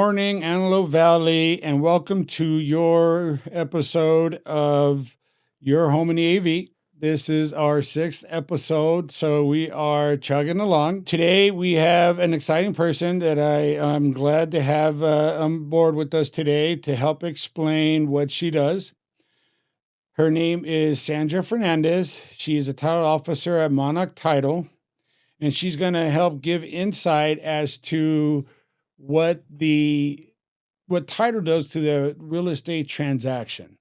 morning, Antelope Valley, and welcome to your episode of Your Home in the AV. This is our 6th episode, so we are chugging along. Today, we have an exciting person that I am glad to have on board with us today to help explain what she does. Her name is Sandra Fernandez. She is a title officer at Monarch Title, and she's going to help give insight as to what title does to the real estate transaction.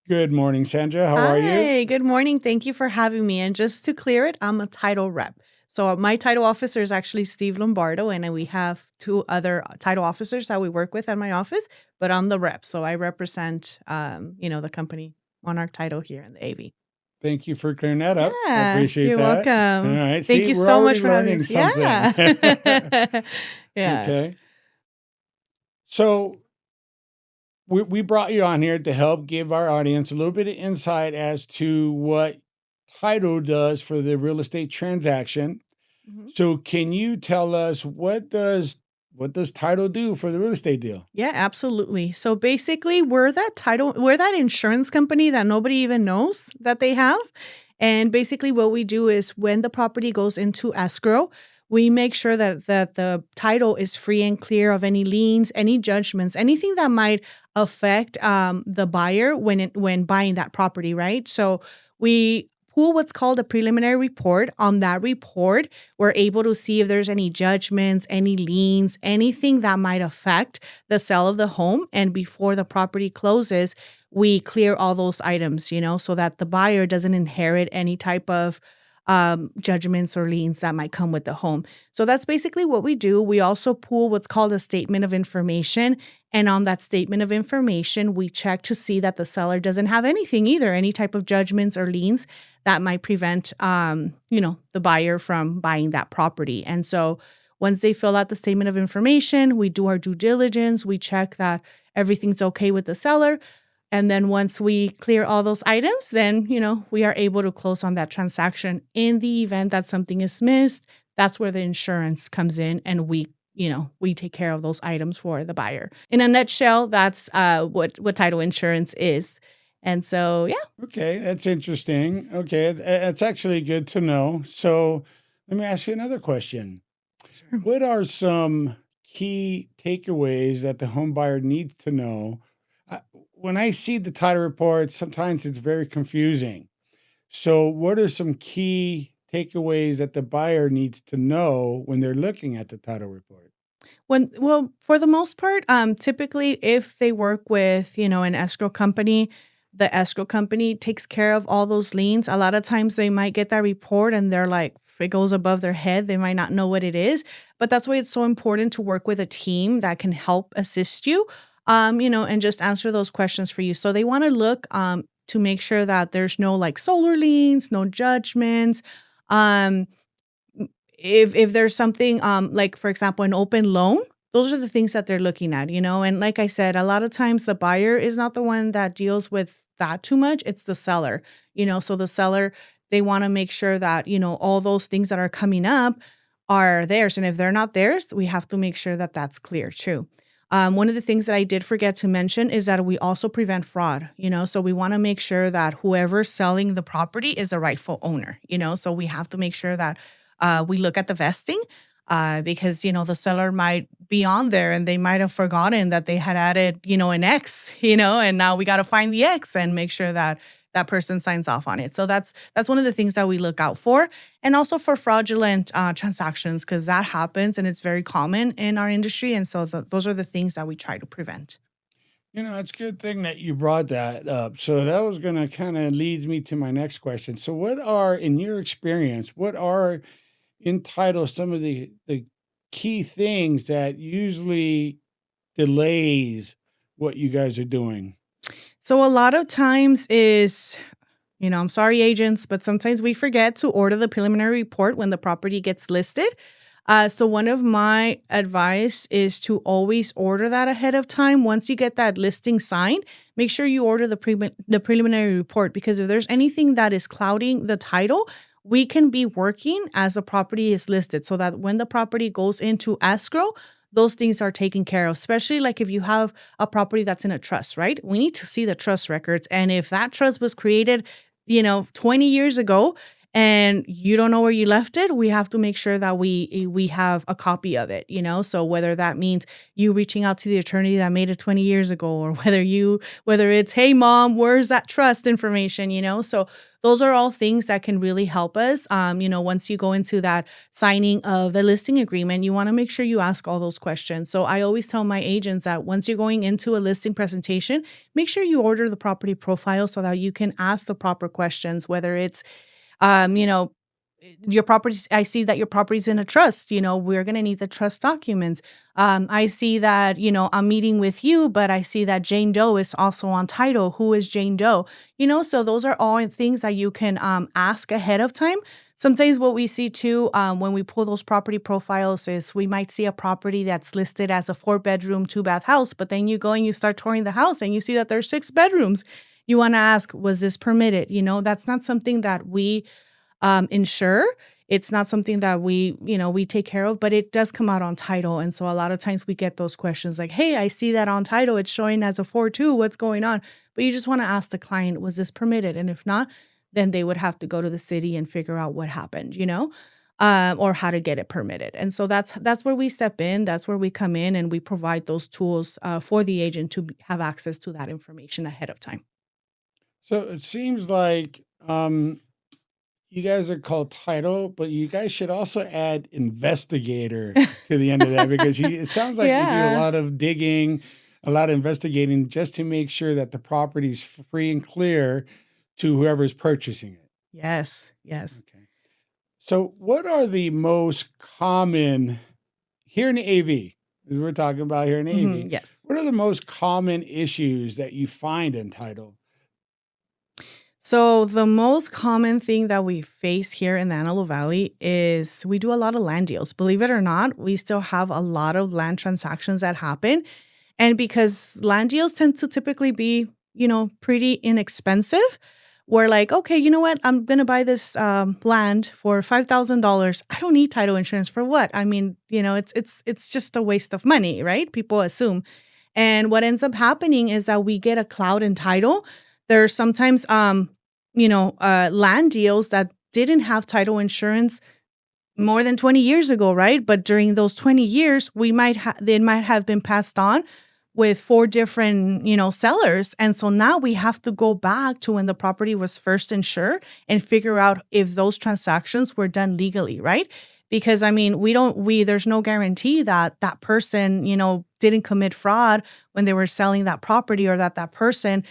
Good morning, Sandra. How are you? Hi, good morning. Thank you for having me. And just to clear it, I'm a title rep. So my title officer is actually Steve Lombardo, and we have 2 other title officers that we work with at my office, but I'm the rep. So I represent, the company Monarch Title here in the AV. Thank you for clearing that up. Yeah, I appreciate you're that. welcome. All right. Thank you so much for having us. Something. Yeah. Yeah. Okay. So we brought you on here to help give our audience a little bit of insight as to what title does for the real estate transaction. Mhm. So can you tell us what does title do for the real estate deal? Yeah, absolutely. So basically, we're that insurance company that nobody even knows that they have. And basically what we do is when the property goes into escrow, we make sure that the title is free and clear of any liens, any judgments, anything that might affect the buyer when buying that property, right? So we pull what's called a preliminary report. On that report, we're able to see if there's any judgments, any liens, anything that might affect the sale of the home. And before the property closes, we clear all those items, so that the buyer doesn't inherit any type of judgments or liens that might come with the home. So that's basically what we do. We also pull what's called a statement of information. And on that statement of information, we check to see that the seller doesn't have anything either, any type of judgments or liens that might prevent, the buyer from buying that property. And so once they fill out the statement of information, we do our due diligence. We check that everything's okay with the seller. And then once we clear all those items, then, we are able to close on that transaction. In the event that something is missed, that's where the insurance comes in, and we take care of those items for the buyer. In a nutshell, that's what title insurance is. And so, yeah. Okay, that's interesting. Okay, that's actually good to know. So let me ask you another question. Sure. What are some key takeaways that the home buyer needs to know? When I see the title report, sometimes it's very confusing. So what are some key takeaways that the buyer needs to know when they're looking at the title report? Well, for the most part, typically if they work with, an escrow company, the escrow company takes care of all those liens. A lot of times they might get that report and they're like, it goes above their head. They might not know what it is, but that's why it's so important to work with a team that can help assist you, and just answer those questions for you. So they want to look to make sure that there's no like solar liens, no judgments. If there's something like, for example, an open loan, those are the things that they're looking at, And like I said, a lot of times the buyer is not the one that deals with that too much. It's the seller, So the seller, they want to make sure that, all those things that are coming up are theirs. And if they're not theirs, we have to make sure that that's clear too. One of the things that I did forget to mention is that we also prevent fraud, So we want to make sure that whoever's selling the property is the rightful owner, So we have to make sure that we look at the vesting because, the seller might be on there and they might have forgotten that they had added, an X, and now we got to find the X and make sure that that person signs off on it. So that's one of the things that we look out for. And also for fraudulent transactions, because that happens and it's very common in our industry. And so those are the things that we try to prevent. It's a good thing that you brought that up. So that was going to kind of lead me to my next question. So in your experience, what are in title some of the key things that usually delays what you guys are doing? So a lot of times is, I'm sorry, agents, but sometimes we forget to order the preliminary report when the property gets listed. So one of my advice is to always order that ahead of time. Once you get that listing signed, make sure you order the preliminary report, because if there's anything that is clouding the title, we can be working as the property is listed so that when the property goes into escrow, those things are taken care of, especially like if you have a property that's in a trust, right? We need to see the trust records. And if that trust was created, 20 years ago, and you don't know where you left it, we have to make sure that we have a copy of it, So whether that means you reaching out to the attorney that made it 20 years ago, or whether it's, hey mom, where's that trust information, So those are all things that can really help us. Once you go into that signing of the listing agreement, you want to make sure you ask all those questions. So I always tell my agents that once you're going into a listing presentation, make sure you order the property profile so that you can ask the proper questions, whether it's um, you know, your property, I see that your property's in a trust, we're going to need the trust documents. I see that, I'm meeting with you, but I see that Jane Doe is also on title. Who is Jane Doe? So those are all things that you can ask ahead of time. Sometimes what we see too, when we pull those property profiles is we might see a property that's listed as a 4-bedroom, 2-bath house, but then you go and you start touring the house and you see that there's 6 bedrooms. You want to ask, was this permitted? That's not something that we insure. It's not something that we take care of, but it does come out on title. And so a lot of times we get those questions like, hey, I see that on title. It's showing as a 4-2. What's going on? But you just want to ask the client, was this permitted? And if not, then they would have to go to the city and figure out what happened, or how to get it permitted. And so that's where we step in. That's where we come in and we provide those tools for the agent to have access to that information ahead of time. So it seems like you guys are called title, but you guys should also add investigator to the end of that because it sounds like you do a lot of digging, a lot of investigating just to make sure that the property is free and clear to whoever's purchasing it. Yes. Okay. So what are the most common here in the AV, as we're talking about here in the AV? Yes. What are the most common issues that you find in title? So the most common thing that we face here in the Antelope Valley is we do a lot of land deals. Believe it or not, we still have a lot of land transactions that happen. And because land deals tend to typically be, pretty inexpensive, we're like, okay, you know what? I'm going to buy this land for $5,000. I don't need title insurance for what? I mean, it's just a waste of money, right? People assume. And what ends up happening is that we get a cloud in title. There's sometimes, land deals that didn't have title insurance more than 20 years ago, right? But during those 20 years, they might have been passed on with 4 different, sellers. And so now we have to go back to when the property was first insured and figure out if those transactions were done legally, right? Because there's no guarantee that that person, didn't commit fraud when they were selling that property, or that person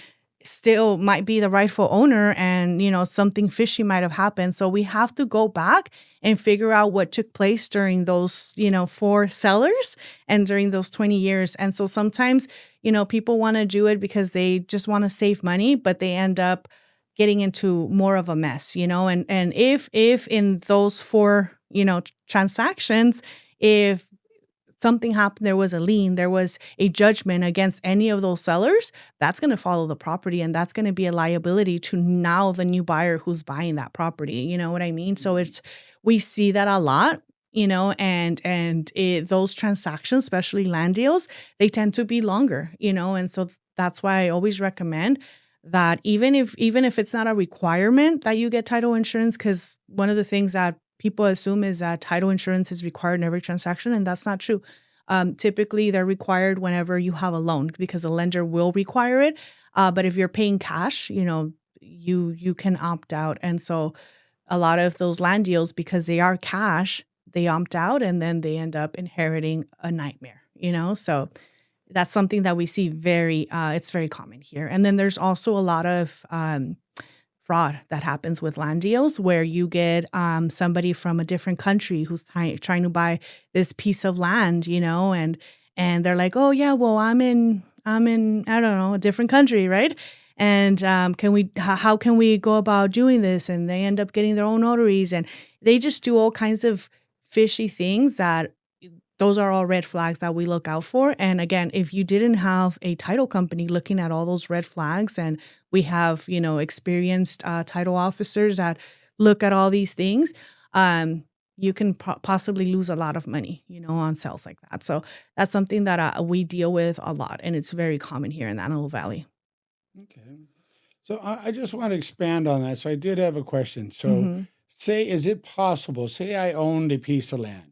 still might be the rightful owner and, something fishy might have happened. So we have to go back and figure out what took place during those, 4 sellers and during those 20 years. And so sometimes, people want to do it because they just want to save money, but they end up getting into more of a mess, and if in those 4, transactions, if something happened, there was a lien, there was a judgment against any of those sellers, that's going to follow the property, and that's going to be a liability to now the new buyer who's buying that property. You know what I mean? So we see that a lot, and those transactions, especially land deals, they tend to be longer, and so that's why I always recommend that even if it's not a requirement that you get title insurance, because one of the things that people assume is that title insurance is required in every transaction, and that's not true. Typically, they're required whenever you have a loan because the lender will require it. But if you're paying cash, you can opt out. And so a lot of those land deals, because they are cash, they opt out and then they end up inheriting a nightmare, So that's something that we see it's very common here. And then there's also a lot of fraud that happens with land deals where you get somebody from a different country who's trying to buy this piece of land, and they're like, oh yeah, well I'm in I don't know, a different country, right? And how can we go about doing this? And they end up getting their own notaries, and they just do all kinds of fishy things that. Those are all red flags that we look out for. And again, if you didn't have a title company looking at all those red flags, and we have, experienced title officers that look at all these things, you can possibly lose a lot of money, on sales like that. So that's something that we deal with a lot, and it's very common here in the Antelope Valley. Okay. So I just want to expand on that. So I did have a question. So Hmm. is it possible, say I owned a piece of land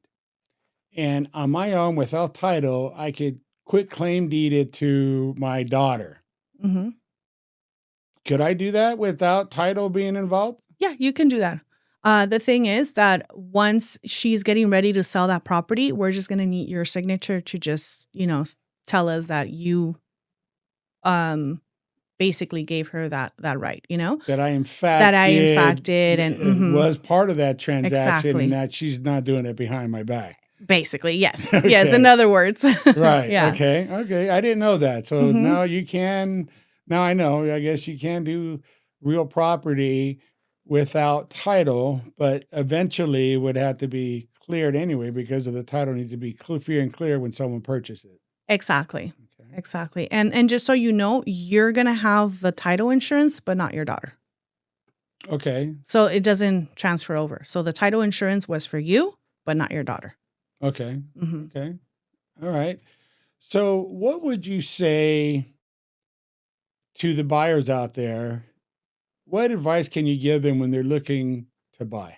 and on my own without title, I could quit claim deed it to my daughter. Hmm. Could I do that without title being involved? Yeah, you can do that. The thing is that once she's getting ready to sell that property, we're just going to need your signature to just, tell us that you um, basically gave her that right, That I in that fact I in fact did did. And was part of that transaction and exactly. that she's not doing it behind my back. Basically, yes. Yes, in Okay. other words. Right. Yeah. Okay. Okay. I didn't know that. So Hmm. now I know, I guess you can do real property without title, but eventually it would have to be cleared anyway because of the title needs to be free and clear when someone purchases it. Exactly. Okay. Exactly. And just so you know, you're going to have the title insurance, but not your daughter. Okay. So it doesn't transfer over. So the title insurance was for you, but not your daughter. Okay. Hmm. Okay. All right. So what would you say to the buyers out there? What advice can you give them when they're looking to buy?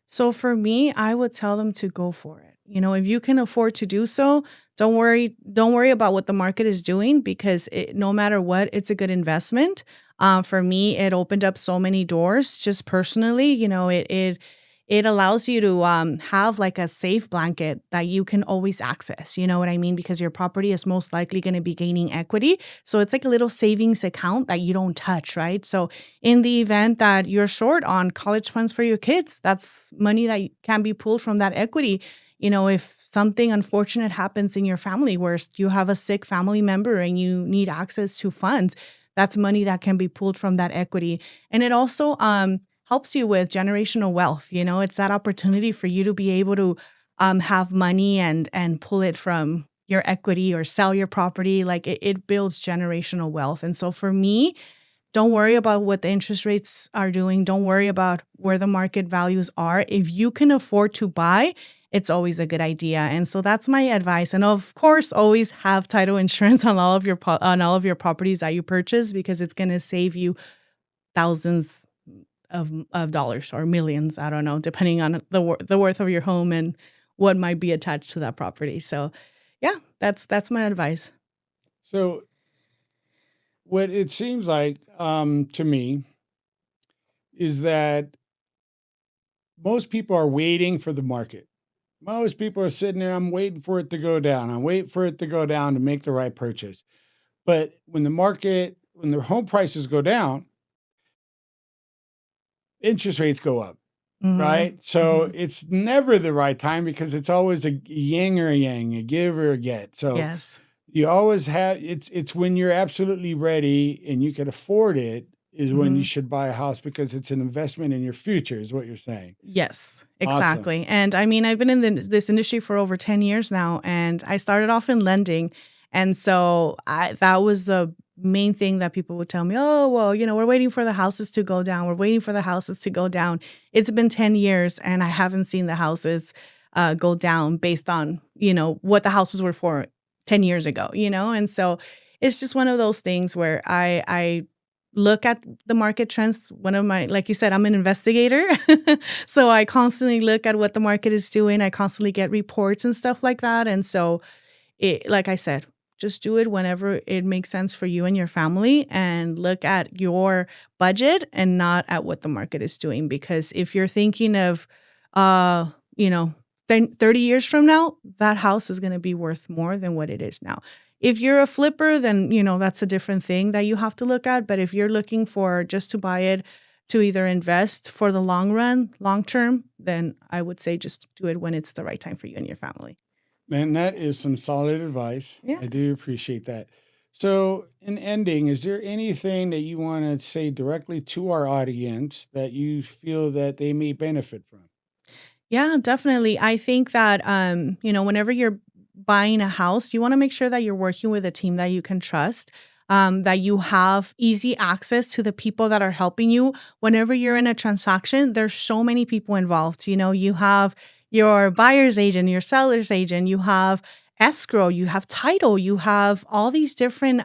So for me, I would tell them to go for it. If you can afford to do so, don't worry. Don't worry about what the market is doing because no matter what, it's a good investment. For me, it opened up so many doors. Just personally, it allows you to have like a safe blanket that you can always access. You know what I mean? Because your property is most likely going to be gaining equity. So it's like a little savings account that you don't touch, right? So in the event that you're short on college funds for your kids, that's money that can be pulled from that equity. If something unfortunate happens in your family where you have a sick family member and you need access to funds, that's money that can be pulled from that equity. And it also helps you with generational wealth. It's that opportunity for you to be able to have money and pull it from your equity or sell your property. Like it builds generational wealth. And so for me, don't worry about what the interest rates are doing. Don't worry about where the market values are. If you can afford to buy, it's always a good idea. And so that's my advice. And of course, always have title insurance on all of your properties that you purchase because it's going to save you thousands of dollars or millions. I don't know, depending on the worth of your home and what might be attached to that property. So, yeah, that's my advice. So what it seems like to me is that most people are waiting for the market. Most people are sitting there, I'm waiting for it to go down. I'm waiting for it to go down to make the right purchase. But when the home prices go down, interest rates go up, Mm-hmm. right? So Mm-hmm. it's never the right time because it's always a yin or a yang, a give or a get. So Yes. you always have it's when you're absolutely ready and you can afford it is when you Mm-hmm. should buy a house because it's an investment in your future, is what you're saying. Yes, Awesome. exactly. And I mean, I've been in this industry for over 10 years now, and I started off in lending. And so that was the main thing that people would tell me, oh, well, we're waiting for the houses to go down. We're waiting for the houses to go down. It's been 10 years, and I haven't seen the houses go down based on, what the houses were for 10 years ago, And so it's just one of those things where I look at the market trends. Like you said, I'm an investigator. So I constantly look at what the market is doing. I constantly get reports and stuff like that. And so like I said, just do it whenever it makes sense for you and your family and look at your budget and not at what the market is doing. Because if you're thinking of, you know, 30 years from now, that house is going to be worth more than what it is now. If you're a flipper, then, that's a different thing that you have to look at. But if you're looking for just to buy it to either invest for the long run, long term, then I would say just do it when it's the right time for you and your family. And that is some solid advice. Yeah. I do appreciate that. So, in ending, is there anything that you want to say directly to our audience that you feel that they may benefit from? Yeah, definitely. I think that, whenever you're buying a house, you want to make sure that you're working with a team that you can trust. that you have easy access to the people that are helping you. Whenever you're in a transaction, there's so many people involved. You have your buyer's agent, your seller's agent, you have escrow, you have title, you have all these different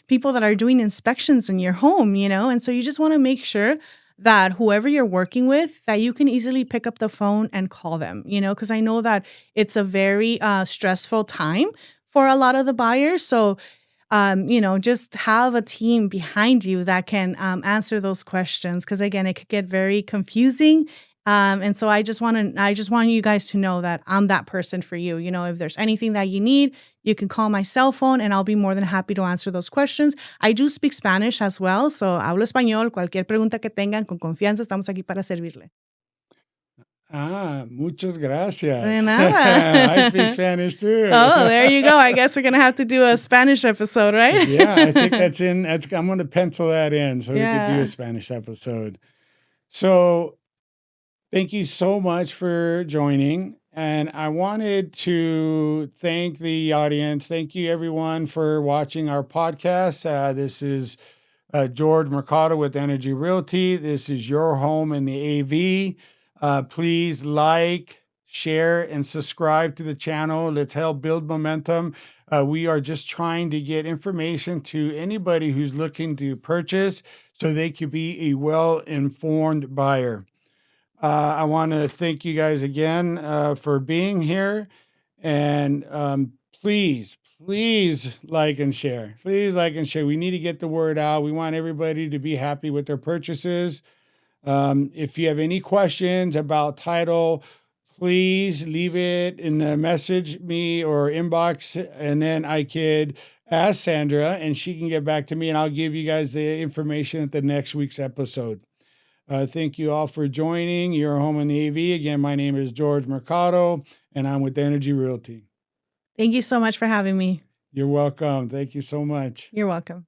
people that are doing inspections in your home, and so you just want to make sure that whoever you're working with, that you can easily pick up the phone and call them, because I know that it's a very stressful time for a lot of the buyers. So, just have a team behind you that can answer those questions. Because again, it could get very confusing. And so I just want you guys to know that I'm that person for you. If there's anything that you need, you can call my cell phone and I'll be more than happy to answer those questions. I do speak Spanish as well, so hablo español. Cualquier pregunta que tengan, con confianza, estamos aquí para servirle. Muchas gracias. De nada. I speak Spanish too. Oh, there you go. I guess we're going to have to do a Spanish episode, right? Yeah, I think I'm going to pencil that in so we could do a Spanish episode. So thank you so much for joining. And I wanted to thank the audience. Thank you, everyone, for watching our podcast. This is George Mercado with ENRG.Realty. This is your home in the AV. Please like, share, and subscribe to the channel. Let's help build momentum. We are just trying to get information to anybody who's looking to purchase so they could be a well-informed buyer. I want to thank you guys again for being here. And please like and share. Please like and share. We need to get the word out. We want everybody to be happy with their purchases. If you have any questions about title, please leave it in the message me or inbox, and then I could ask Sandra and she can get back to me and I'll give you guys the information at the next week's episode. Thank you all for joining Your Home in the AV. Again, my name is George Mercado, and I'm with ENRG.Realty. Thank you so much for having me. You're welcome. Thank you so much. You're welcome.